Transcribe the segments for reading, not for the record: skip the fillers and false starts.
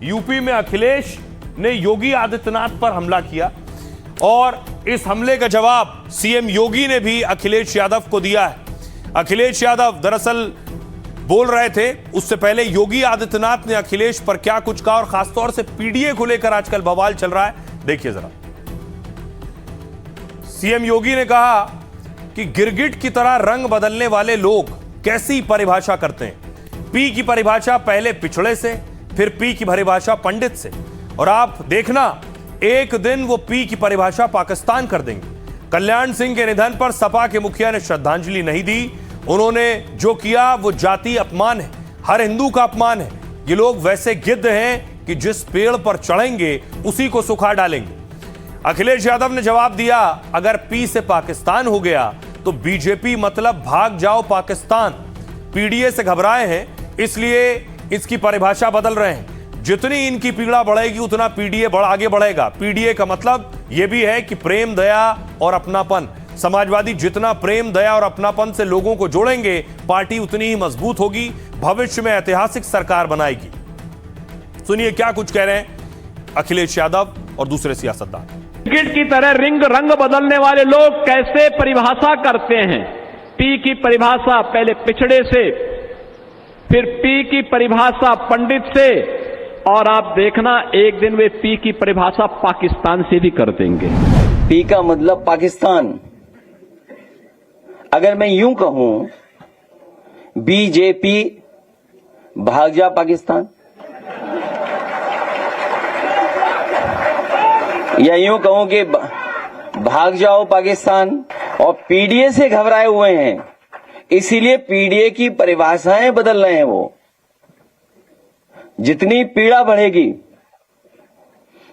UP में अखिलेश ने योगी आदित्यनाथ पर हमला किया और इस हमले का जवाब सीएम योगी ने भी अखिलेश यादव को दिया है। अखिलेश यादव दरअसल बोल रहे थे, उससे पहले योगी आदित्यनाथ ने अखिलेश पर क्या कुछ कहा और खासतौर से पीडीए को लेकर आजकल बवाल चल रहा है, देखिए जरा। सीएम योगी ने कहा कि गिरगिट की तरह रंग बदलने वाले लोग कैसी परिभाषा करते हैं। पी की परिभाषा पहले पिछड़े से, फिर पी की परिभाषा पंडित से, और आप देखना एक दिन वो पी की परिभाषा पाकिस्तान कर देंगे। कल्याण सिंह के निधन पर सपा के मुखिया ने श्रद्धांजलि नहीं दी। उन्होंने जो किया वो जाति अपमान है, हर हिंदू का अपमान है। ये लोग वैसे गिद्ध हैं कि जिस पेड़ पर चढ़ेंगे उसी को सुखा डालेंगे। अखिलेश यादव ने जवाब दिया, अगर पी से पाकिस्तान हो गया तो बीजेपी मतलब भाग जाओ पाकिस्तान। पीडीए से घबराए हैं इसलिए इसकी परिभाषा बदल रहे हैं। जितनी इनकी पीड़ा बढ़ेगी उतना पीडीए आगे बढ़ेगा। पीडीए का मतलब यह भी है कि प्रेम, दया और अपनापन। समाजवादी जितना प्रेम, दया और अपनापन से लोगों को जोड़ेंगे, पार्टी उतनी ही मजबूत होगी, भविष्य में ऐतिहासिक सरकार बनाएगी। सुनिए क्या कुछ कह रहे हैं अखिलेश यादव और दूसरे सियासतदान। क्रिकेट की तरह रंग बदलने वाले लोग कैसे परिभाषा करते हैं। पी की परिभाषा पहले पिछड़े से, फिर पी की परिभाषा पंडित से, और आप देखना एक दिन वे पी की परिभाषा पाकिस्तान से भी कर देंगे। पी का मतलब पाकिस्तान। अगर मैं यूं कहूं बीजेपी भाग जा पाकिस्तान, या यूं कहूं कि भाग जाओ पाकिस्तान, और पीडीए से घबराए हुए हैं इसीलिए पीडीए की परिभाषाएं बदल रहे हैं। वो जितनी पीड़ा बढ़ेगी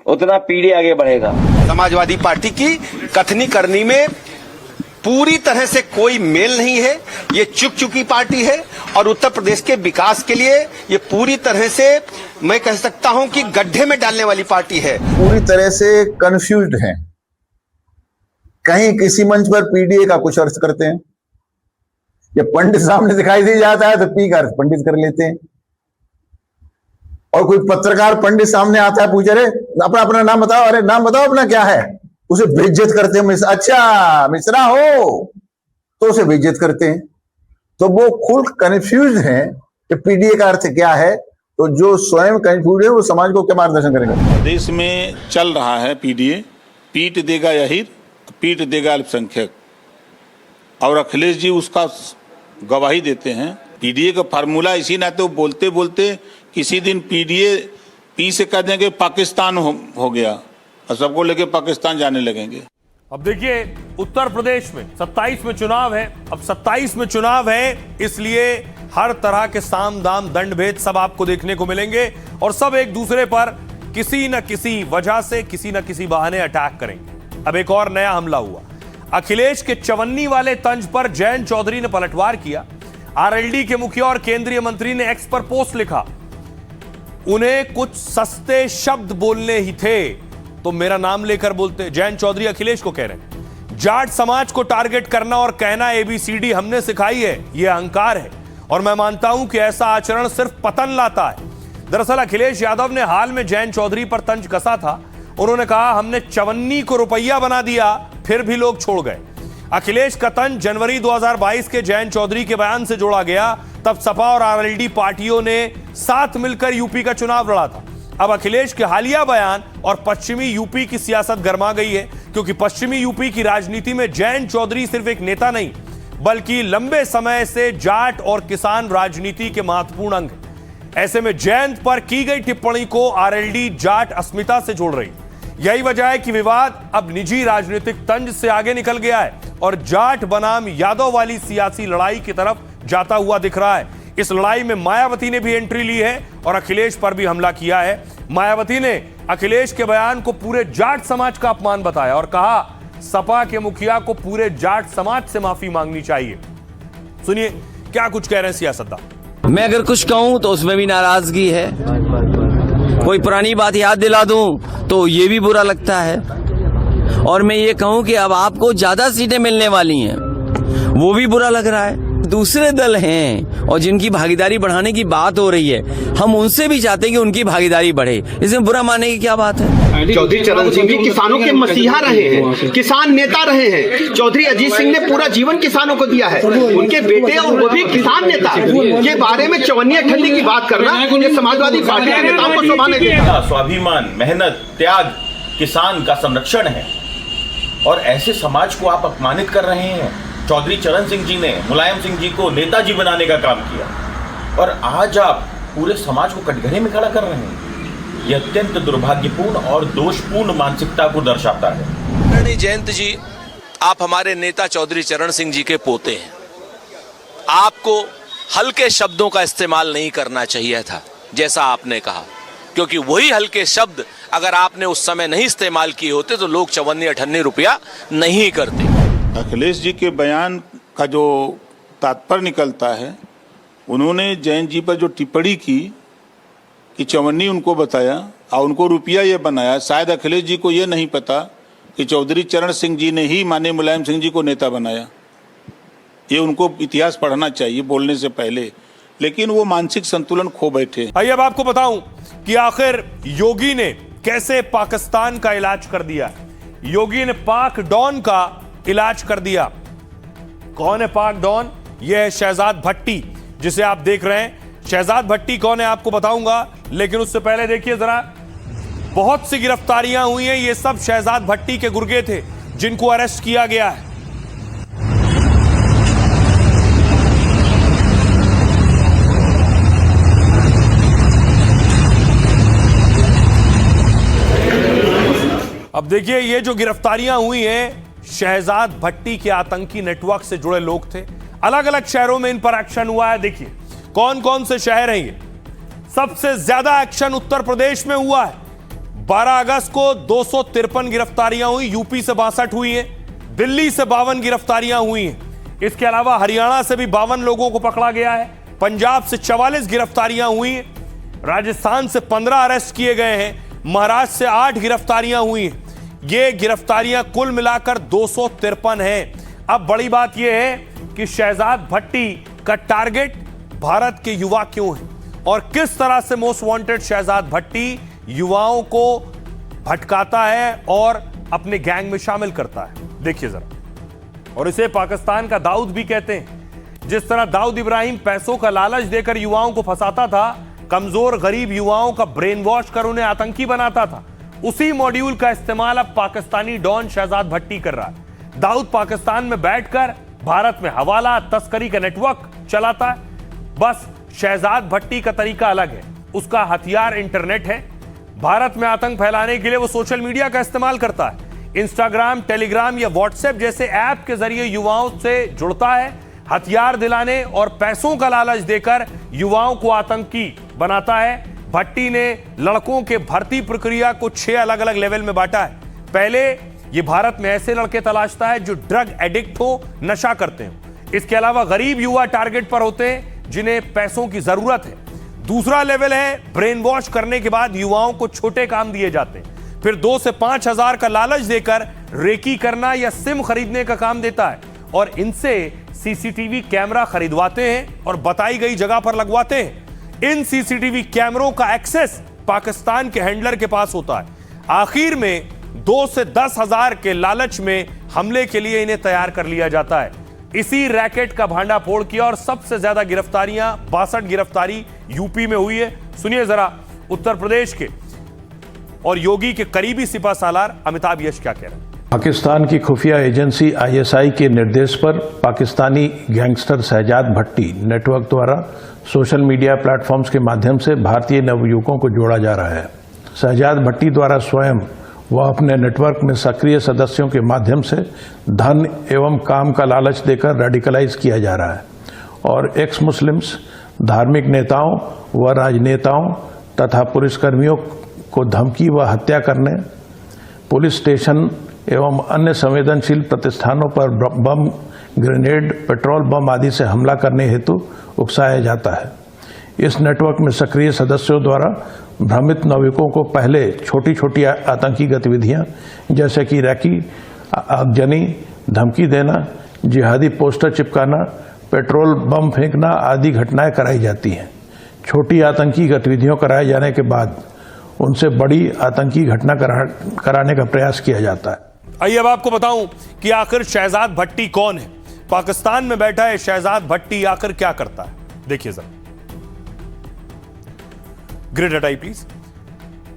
उतना पीडीए आगे बढ़ेगा। समाजवादी पार्टी की कथनी करनी में पूरी तरह से कोई मेल नहीं है। ये चुक चुकी पार्टी है और उत्तर प्रदेश के विकास के लिए ये पूरी तरह से मैं कह सकता हूं कि गड्ढे में डालने वाली पार्टी है। पूरी तरह से कंफ्यूज्ड हैं। कहीं किसी मंच पर पीडीए का कुछ अर्थ करते हैं, जब पंडित सामने दिखाई दे जाता है तो पी का अर्थ पंडित कर लेते हैं, और कोई पत्रकार पंडित सामने आता है, पूछ रहे अपना नाम बताओ, अरे नाम बताओ अपना क्या है, उसे बेइज्जत करते हैं। अच्छा मिश्रा हो तो उसे बेइज्जत करते हैं। तो वो खुद कंफ्यूज हैं कि पीडीए का अर्थ क्या है। तो जो स्वयं कंफ्यूज है वो समाज को क्या मार्गदर्शन करेगा। देश में चल रहा है पीडीए, पीट देगा यही, पीट देगा अल्पसंख्यक, और अखिलेश जी उसका गवाही देते हैं। पीडीए का फार्मूला इसी नाते वो बोलते बोलते किसी दिन पीडीए पी से कह देंगे पाकिस्तान हो गया और सबको लेके पाकिस्तान जाने लगेंगे। अब देखिए उत्तर प्रदेश में 27 में चुनाव है। अब 27 में चुनाव है इसलिए हर तरह के साम दाम दंड भेद सब आपको देखने को मिलेंगे, और सब एक दूसरे पर किसी न किसी वजह से किसी न किसी बहाने अटैक करेंगे। अब एक और नया हमला हुआ। अखिलेश के चवन्नी वाले तंज पर जयंत चौधरी ने पलटवार किया। आरएलडी के मुखिया और केंद्रीय मंत्री ने एक्स पर पोस्ट लिखा, उन्हें कुछ सस्ते शब्द बोलने ही थे तो मेरा नाम लेकर बोलते। जयंत चौधरी अखिलेश को कह रहे हैं जाट समाज को टारगेट करना और कहना एबीसीडी हमने सिखाई है, यह अहंकार है, और मैं मानता हूं कि ऐसा आचरण सिर्फ पतन लाता है। दरअसल अखिलेश यादव ने हाल में जयंत चौधरी पर तंज कसा था। उन्होंने कहा हमने चवन्नी को रुपया बना दिया फिर भी लोग छोड़ गए। अखिलेश का तंज जनवरी 2022 के जयंत चौधरी के बयान से जोड़ा गया। तब सपा और आरएलडी पार्टियों ने साथ मिलकर यूपी का चुनाव लड़ा था। अब अखिलेश के हालिया बयान और पश्चिमी यूपी की सियासत गर्मा गई है, क्योंकि पश्चिमी यूपी की राजनीति में जयंत चौधरी सिर्फ एक नेता नहीं बल्कि लंबे समय से जाट और किसान राजनीति के महत्वपूर्ण अंग हैं। ऐसे में जयंत पर की गई टिप्पणी को आरएलडी जाट अस्मिता से जोड़ रही। यही वजह है कि विवाद अब निजी राजनीतिक तंज से आगे निकल गया है और जाट बनाम यादव वाली सियासी लड़ाई की तरफ जाता हुआ दिख रहा है। इस लड़ाई में मायावती ने भी एंट्री ली है और अखिलेश पर भी हमला किया है। मायावती ने अखिलेश के बयान को पूरे जाट समाज का अपमान बताया और कहा सपा के मुखिया को पूरे जाट समाज से माफी मांगनी चाहिए। सुनिए क्या कुछ कह रहे हैं सियासतदान। मैं अगर कुछ कहूं तो उसमें भी नाराजगी है, कोई पुरानी बात याद दिला दूं तो ये भी बुरा लगता है, और मैं ये कहूं कि अब आपको ज्यादा सीटें मिलने वाली हैं वो भी बुरा लग रहा है। दूसरे दल हैं और जिनकी भागीदारी बढ़ाने की बात हो रही है, हम उनसे भी चाहते हैं कि उनकी भागीदारी बढ़े। इसमें बुरा मानने की क्या बात है? चौधरी चरण सिंह भी किसानों के मसीहा रहे हैं, किसान नेता रहे हैं। चौधरी अजीत सिंह ने पूरा जीवन किसानों को दिया है, उनके बेटे और वो भी किसान नेता के बारे में चवन्नी ठंडी की बात करना ये समाजवादी पार्टी के नेताओं को शोभा नहीं देता। स्वाभिमान, मेहनत, त्याग किसान का संरक्षण है और ऐसे समाज को आप अपमानित कर रहे हैं। चौधरी चरण सिंह जी ने मुलायम सिंह जी को नेताजी बनाने का काम किया और आज आप पूरे समाज को कटघरे में खड़ा कर रहे हैं। यह अत्यंत दुर्भाग्यपूर्ण और दोषपूर्ण मानसिकता को दर्शाता है। जयंत जी, आप हमारे नेता चौधरी चरण सिंह जी के पोते हैं। आपको हल्के शब्दों का इस्तेमाल नहीं करना चाहिए था जैसा आपने कहा, क्योंकि वही हल्के शब्द अगर आपने उस समय नहीं इस्तेमाल किए होते तो लोग 54-58 रुपया नहीं करते। अखिलेश जी के बयान का जो तात्पर्य निकलता है, उन्होंने जयंत जी पर जो टिप्पणी की कि चवन्नी उनको बताया और उनको रुपया ये बनाया, शायद अखिलेश जी को ये नहीं पता कि चौधरी चरण सिंह जी ने ही माननीय मुलायम सिंह जी को नेता बनाया। ये उनको इतिहास पढ़ना चाहिए बोलने से पहले, लेकिन वो मानसिक संतुलन खो बैठे। आइए अब आपको बताऊं कि आखिर योगी ने कैसे पाकिस्तान का इलाज कर दिया। योगी ने पाक डॉन का इलाज कर दिया। कौन है पाक डॉन? यह है शहजाद भट्टी, जिसे आप देख रहे हैं। शहजाद भट्टी कौन है आपको बताऊंगा, लेकिन उससे पहले देखिए जरा, बहुत सी गिरफ्तारियां हुई हैं। ये सब शहजाद भट्टी के गुर्गे थे जिनको अरेस्ट किया गया है। अब देखिए, ये जो गिरफ्तारियां हुई हैं, शहजाद भट्टी के आतंकी नेटवर्क से जुड़े लोग थे। अलग अलग शहरों में इन पर एक्शन हुआ है। देखिए कौन कौन से शहर हैं ये। सबसे ज्यादा एक्शन उत्तर प्रदेश में हुआ है। 12 अगस्त को 253 गिरफ्तारियां हुई, यूपी से 62 हुई हैं, दिल्ली से 52 गिरफ्तारियां हुई हैं। इसके अलावा हरियाणा से भी 52 लोगों को पकड़ा गया है, पंजाब से 44 गिरफ्तारियां हुई हैं, राजस्थान से 15 अरेस्ट किए गए हैं, महाराष्ट्र से 8 गिरफ्तारियां हुई हैं। ये गिरफ्तारियां कुल मिलाकर 253 हैं। अब बड़ी बात यह है कि शहजाद भट्टी का टारगेट भारत के युवा क्यों है और किस तरह से मोस्ट वांटेड शहजाद भट्टी युवाओं को भटकाता है और अपने गैंग में शामिल करता है। देखिए जरा। और इसे पाकिस्तान का दाऊद भी कहते हैं। जिस तरह दाऊद इब्राहिम पैसों का लालच देकर युवाओं को फंसाता था, कमजोर गरीब युवाओं का ब्रेन वॉश कर उन्हें आतंकी बनाता था, उसी मॉड्यूल का इस्तेमाल अब पाकिस्तानी डॉन शहजाद भट्टी कर रहा है। दाऊद पाकिस्तान में बैठकर भारत में हवाला तस्करी का नेटवर्क चलाता है। बस शहजाद भट्टी का तरीका अलग है। उसका हथियार इंटरनेट है। भारत में आतंक फैलाने के लिए वो सोशल मीडिया का इस्तेमाल करता है। इंस्टाग्राम, टेलीग्राम या व्हाट्सएप जैसे ऐप के जरिए युवाओं से जुड़ता है, हथियार दिलाने और पैसों का लालच देकर युवाओं को आतंकी बनाता है। भट्टी ने लड़कों के भर्ती प्रक्रिया को 6 अलग अलग लेवल में बांटा है। पहले ये भारत में ऐसे लड़के तलाशता है जो ड्रग एडिक्ट हो, नशा करते हो। इसके अलावा गरीब युवा टारगेट पर होते हैं जिन्हें पैसों की जरूरत है। दूसरा लेवल है ब्रेन वॉश करने के बाद युवाओं को छोटे काम दिए जाते हैं। फिर 2 से 5 हजार का लालच देकर रेकी करना या सिम खरीदने का काम देता है और इनसे सीसीटीवी कैमरा खरीदवाते हैं और बताई गई जगह पर लगवाते हैं। इन सीसीटीवी कैमरों का एक्सेस पाकिस्तान के हैंडलर के पास होता है। आखिर में 2 से 10 हजार के लालच में हमले के लिए इन्हें तैयार कर लिया जाता है। इसी रैकेट का भांडाफोड़ किया और सबसे ज्यादा गिरफ्तारियां 62 गिरफ्तारी यूपी में हुई है। सुनिए जरा उत्तर प्रदेश के और योगी के करीबी सिपाहसालार अमिताभ यश क्या कह रहे हैं। पाकिस्तान की खुफिया एजेंसी ISI के निर्देश पर पाकिस्तानी गैंगस्टर शहजाद भट्टी नेटवर्क द्वारा सोशल मीडिया प्लेटफॉर्म्स के माध्यम से भारतीय नवयुवकों को जोड़ा जा रहा है। शहजाद भट्टी द्वारा स्वयं व अपने नेटवर्क में सक्रिय सदस्यों के माध्यम से धन एवं काम का लालच देकर रेडिकलाइज किया जा रहा है और एक्स मुस्लिम्स, धार्मिक नेताओं व राजनेताओं तथा पुलिसकर्मियों को धमकी व हत्या करने, पुलिस स्टेशन एवं अन्य संवेदनशील प्रतिष्ठानों पर बम, ग्रेनेड, पेट्रोल बम आदि से हमला करने हेतु उकसाया जाता है। इस नेटवर्क में सक्रिय सदस्यों द्वारा भ्रमित नाविकों को पहले छोटी छोटी आतंकी गतिविधियां जैसे कि रैकी, आगजनी, धमकी देना, जिहादी पोस्टर चिपकाना, पेट्रोल बम फेंकना आदि घटनाएं कराई जाती हैं। छोटी आतंकी गतिविधियों कराए जाने के बाद उनसे बड़ी आतंकी घटना कराने का प्रयास किया जाता है। आइए अब आपको बताऊं कि आखिर शहजाद भट्टी कौन है। पाकिस्तान में बैठा है शहजाद भट्टी, आखिर क्या करता है, देखिए जरा। ग्रिड हटाइए प्लीज।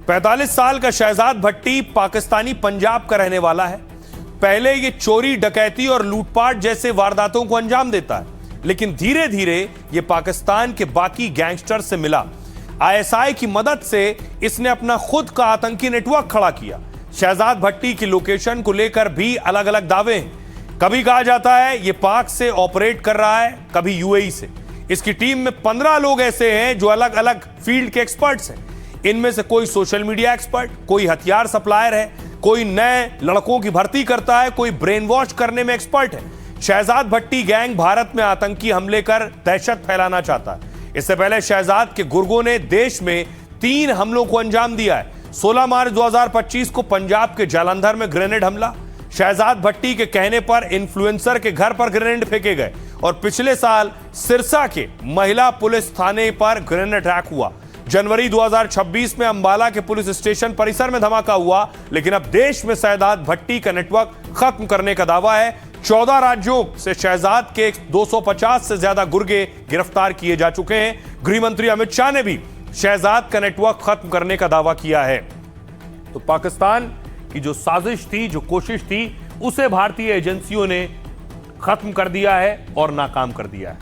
45 साल का शहजाद भट्टी पाकिस्तानी पंजाब का रहने वाला है। पहले ये चोरी, डकैती और लूटपाट जैसे वारदातों को अंजाम देता है, लेकिन धीरे धीरे ये पाकिस्तान के बाकी गैंगस्टर से मिला। आईएसआई की मदद से इसने अपना खुद का आतंकी नेटवर्क खड़ा किया। शहजाद भट्टी की लोकेशन को लेकर भी अलग अलग दावे हैं। कभी कहा जाता है ये पाक से ऑपरेट कर रहा है, कभी यूएई से। इसकी टीम में 15 लोग ऐसे हैं जो अलग अलग फील्ड के एक्सपर्ट्स हैं। इनमें से कोई सोशल मीडिया एक्सपर्ट, कोई हथियार सप्लायर है, कोई नए लड़कों की भर्ती करता है, कोई ब्रेन वॉश करने में एक्सपर्ट है। शहजाद भट्टी गैंग भारत में आतंकी हमले कर दहशत फैलाना चाहता है। इससे पहले शहजाद के गुर्गों ने देश में 3 हमलों को अंजाम दिया है। 16 मार्च 2025 को पंजाब के जालंधर में ग्रेनेड हमला। शहजाद भट्टी के कहने पर इन्फ्लुएंसर के घर पर ग्रेनेड फेंके गए और पिछले साल सिरसा के महिला पुलिस थाने पर ग्रेनेड अटैक हुआ। जनवरी 2026 में अंबाला के पुलिस स्टेशन परिसर में धमाका हुआ। लेकिन अब देश में शहजाद भट्टी का नेटवर्क खत्म करने का दावा है। 14 राज्यों से शहजाद के 250 से ज्यादा गुर्गे गिरफ्तार किए जा चुके हैं। गृह मंत्री अमित शाह ने भी शहजाद का नेटवर्क खत्म करने का दावा किया है। तो पाकिस्तान की जो साजिश थी, जो कोशिश थी, उसे भारतीय एजेंसियों ने खत्म कर दिया है और नाकाम कर दिया है।